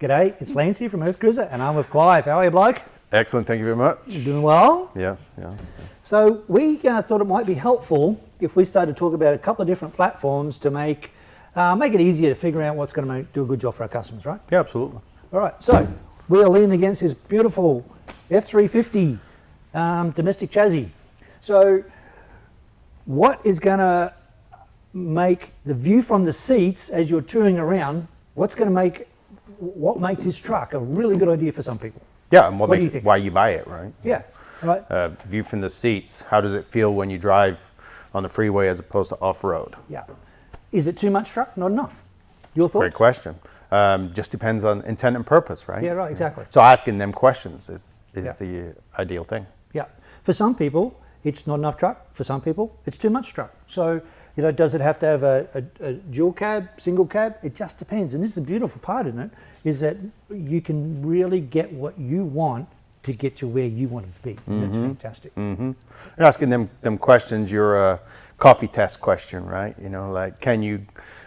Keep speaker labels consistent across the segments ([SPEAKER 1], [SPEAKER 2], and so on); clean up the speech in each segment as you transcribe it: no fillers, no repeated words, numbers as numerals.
[SPEAKER 1] G'day, it's Lance here from EarthCruiser, and I'm with Clive. How are you, bloke?
[SPEAKER 2] Excellent, thank you very much.
[SPEAKER 1] You doing well?
[SPEAKER 2] Yes, yes.
[SPEAKER 1] So we thought it might be helpful if we started to talk about a couple of different platforms to make it easier to figure out what's going to do a good job for our customers, right?
[SPEAKER 2] Yeah, absolutely.
[SPEAKER 1] All right, so we are leaning against this beautiful F350 domestic chassis. So what is going to make the view from the seats as you're touring around, what makes this truck a really good idea for some people?
[SPEAKER 2] Yeah, and what
[SPEAKER 1] do
[SPEAKER 2] makes
[SPEAKER 1] you
[SPEAKER 2] it
[SPEAKER 1] think?
[SPEAKER 2] why you buy it, right?
[SPEAKER 1] Yeah, right.
[SPEAKER 2] View from the seats. How does it feel when you drive on the freeway as opposed to off-road?
[SPEAKER 1] Yeah. Is it too much truck? Not enough. Your thoughts?
[SPEAKER 2] Great question. Just depends on intent and purpose, right?
[SPEAKER 1] Yeah, right, exactly.
[SPEAKER 2] So asking them questions is
[SPEAKER 1] Yeah.
[SPEAKER 2] the ideal thing.
[SPEAKER 1] Yeah. For some people, it's not enough truck. For some people, it's too much truck. So, does it have to have a dual cab, single cab? It just depends. And this is the beautiful part in it, is that you can really get what you want to get to where you want it to be. And that's fantastic.
[SPEAKER 2] Mm-hmm. You're asking them questions, your coffee test question, right? Like,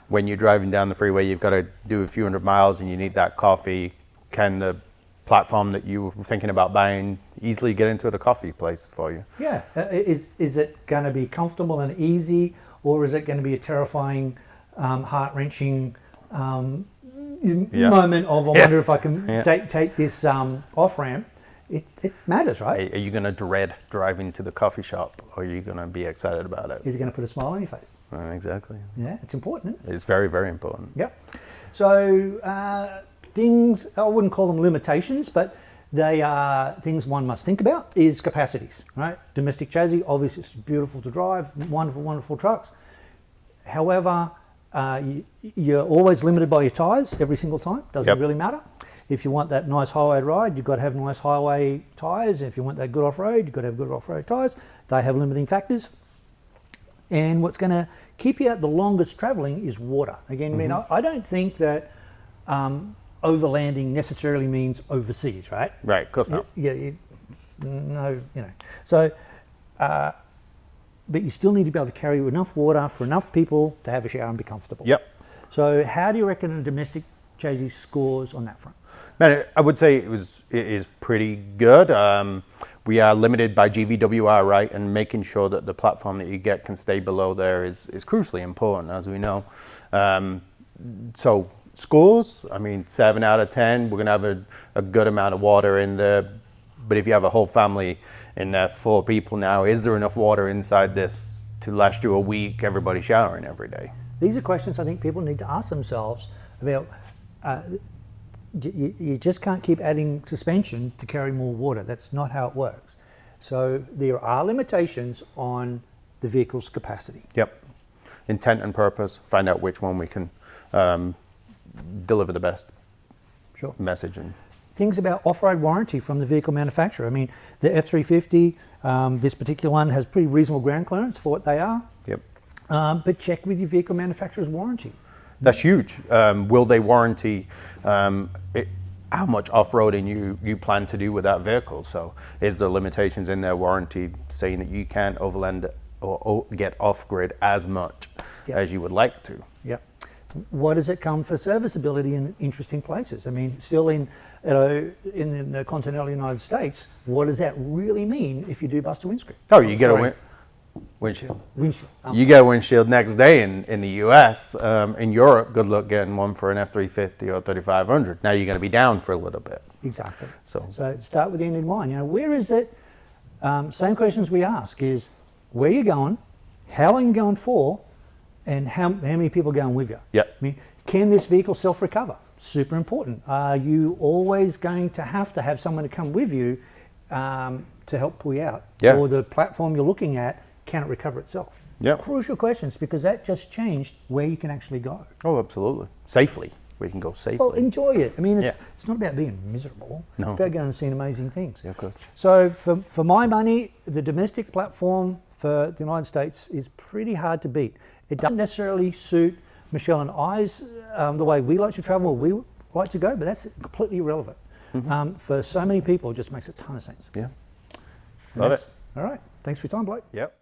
[SPEAKER 2] when you're driving down the freeway, you've got to do a few hundred miles and you need that coffee. Can the platform that you were thinking about buying easily get into the coffee place for you?
[SPEAKER 1] Yeah. Is it going to be comfortable and easy, or is it going to be a terrifying, heart-wrenching moment of, I wonder if I can take this off-ramp? It matters, right?
[SPEAKER 2] Are you going to dread driving to the coffee shop, or are you going to be excited about it?
[SPEAKER 1] Is it going to put a smile on your face?
[SPEAKER 2] Exactly.
[SPEAKER 1] Yeah, it's important, isn't it?
[SPEAKER 2] It's very, very important.
[SPEAKER 1] Yep. So things, I wouldn't call them limitations, but they are things one must think about is capacities, right? Domestic chassis, obviously it's beautiful to drive, wonderful, wonderful trucks. However, you're always limited by your tyres every single time. Doesn't really matter. If you want that nice highway ride, you've got to have nice highway tyres. If you want that good off-road, you've got to have good off-road tyres. They have limiting factors. And what's going to keep you out the longest travelling is water. Again, I don't think that overlanding necessarily means overseas, right?
[SPEAKER 2] Right, of course not.
[SPEAKER 1] So, but you still need to be able to carry enough water for enough people to have a shower and be comfortable.
[SPEAKER 2] Yep.
[SPEAKER 1] So how do you reckon a domestic chassis scores on that front?
[SPEAKER 2] Man, I would say it is pretty good. We are limited by GVWR, right? And making sure that the platform that you get can stay below there is crucially important, as we know. So scores, 7 out of 10. We're going to have a good amount of water in there. But if you have a whole family in there, 4 people now, is there enough water inside this to last you a week, everybody showering every day?
[SPEAKER 1] These are questions I think people need to ask themselves about. You just can't keep adding suspension to carry more water. That's not how it works. So there are limitations on the vehicle's capacity.
[SPEAKER 2] Yep. Intent and purpose, find out which one we can deliver the best message. And
[SPEAKER 1] things about off-road warranty from the vehicle manufacturer. The F350, this particular one has pretty reasonable ground clearance for what they are.
[SPEAKER 2] Yep.
[SPEAKER 1] But check with your vehicle manufacturer's warranty.
[SPEAKER 2] That's huge. Will they warranty how much off-roading you plan to do with that vehicle? So is there limitations in their warranty saying that you can't overland or get off-grid as much as you would like to?
[SPEAKER 1] Yep. What does it come for serviceability in interesting places? Still in the continental United States, what does that really mean if you do bust a windscreen?
[SPEAKER 2] Oh, you get a windshield. You get a windshield next day in the US. In Europe, good luck getting one for an F350 or 3500. Now you're going to be down for a little bit.
[SPEAKER 1] Exactly.
[SPEAKER 2] So
[SPEAKER 1] start with the end in mind. Where is it? Same questions we ask is where you're going, how long you're going for, and how many people are going with you.
[SPEAKER 2] Yep.
[SPEAKER 1] Can this vehicle self-recover? Super important. Are you always going to have someone to come with you to help pull you out?
[SPEAKER 2] Yeah.
[SPEAKER 1] Or the platform you're looking at, can it recover itself?
[SPEAKER 2] Yeah.
[SPEAKER 1] Crucial questions, because that just changed where you can actually go.
[SPEAKER 2] Oh, absolutely. Safely. We can go safely.
[SPEAKER 1] Well, enjoy it. It's not about being miserable.
[SPEAKER 2] No.
[SPEAKER 1] It's about going and seeing amazing things.
[SPEAKER 2] Yeah, of course.
[SPEAKER 1] So for my money, the domestic platform for the United States is pretty hard to beat. It doesn't necessarily suit Michelle and I's the way we like to travel or we like to go, but that's completely irrelevant. For so many people, it just makes a ton of sense.
[SPEAKER 2] Yeah. Love it.
[SPEAKER 1] All right. Thanks for your time, Blake.
[SPEAKER 2] Yep.